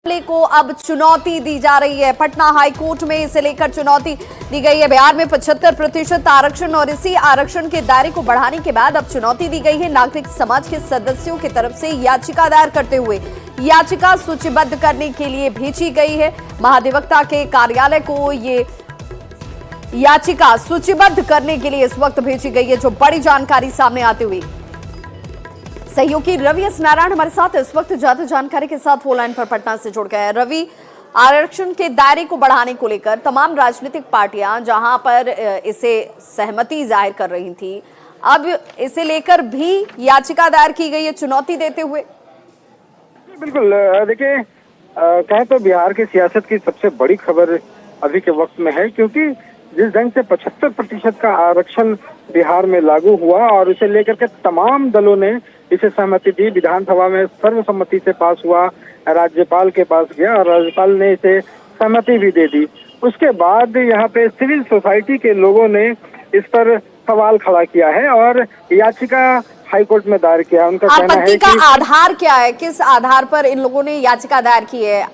फैसले को अब चुनौती दी जा रही है। पटना हाईकोर्ट में इसे लेकर चुनौती दी गई है। बिहार में 75% आरक्षण और इसी आरक्षण के दायरे को बढ़ाने के बाद अब चुनौती दी गई है। नागरिक समाज के सदस्यों की तरफ से याचिका दायर करते हुए याचिका सूचीबद्ध करने के लिए भेजी गई है। महाधिवक्ता के कार्यालय को ये याचिका सूचीबद्ध करने के लिए इस वक्त भेजी गई है। जो बड़ी जानकारी सामने आती हुई सहयोगी रवि एस नारायण हमारे साथ इस वक्त ज्यादा जानकारी के साथ फोन लाइन पर पटना से जुड़ गए हैं। रवि, आरक्षण के दायरे को बढ़ाने को लेकर तमाम राजनीतिक पार्टियां जहां पर इसे सहमति जाहिर कर रही थी, अब इसे लेकर भी याचिका दायर की गई है चुनौती देते हुए। बिल्कुल, देखिए, कहें तो बिहार की सियासत की सबसे बड़ी खबर अभी के वक्त में है, क्योंकि जिस ढंग से 75% का आरक्षण बिहार में लागू हुआ और इसे लेकर के तमाम दलों ने इसे सहमति दी, विधानसभा में सर्वसम्मति से पास हुआ, राज्यपाल के पास गया और राज्यपाल ने इसे सहमति भी दे दी। उसके बाद यहाँ पे सिविल सोसाइटी के लोगों ने इस पर सवाल खड़ा किया है और याचिका हाईकोर्ट में दायर किया। उनका कहना है कि आधार क्या है, किस आधार पर इन लोगों ने याचिका दायर की है?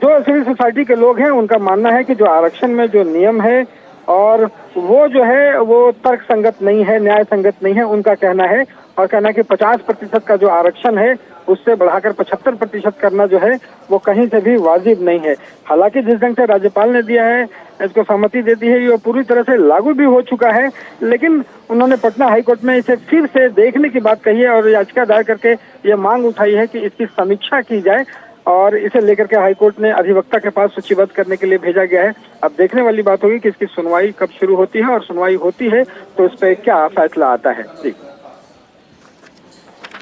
जो सिविल सोसाइटी के लोग हैं उनका मानना है कि जो आरक्षण में जो नियम है और वो जो है वो तर्क संगत नहीं है, न्याय संगत नहीं है, उनका कहना है। और कहना है कि 50% का जो आरक्षण है उससे बढ़ाकर 75% करना जो है वो कहीं से भी वाजिब नहीं है। हालांकि जिस ढंग से राज्यपाल ने दिया है, इसको सहमति दे दी है, ये पूरी तरह से लागू भी हो चुका है, लेकिन उन्होंने पटना हाईकोर्ट में इसे फिर से देखने की बात कही है और याचिका दायर करके ये मांग उठाई है कि इसकी समीक्षा की जाए और इसे लेकर के हाईकोर्ट ने अधिवक्ता के पास सूचीबद्ध करने के लिए भेजा गया है। अब देखने वाली बात होगी कि इसकी सुनवाई कब शुरू होती है और सुनवाई होती है तो इस पर क्या फैसला आता है। जी,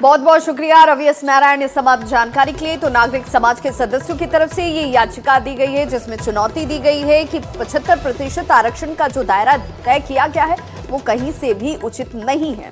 बहुत बहुत शुक्रिया रवि एस नारायण इस तमाम जानकारी के लिए। तो नागरिक समाज के सदस्यों की तरफ से ये याचिका दी गई है जिसमें चुनौती दी गई है कि 75% आरक्षण का जो दायरा तय किया गया है वो कहीं से भी उचित नहीं है।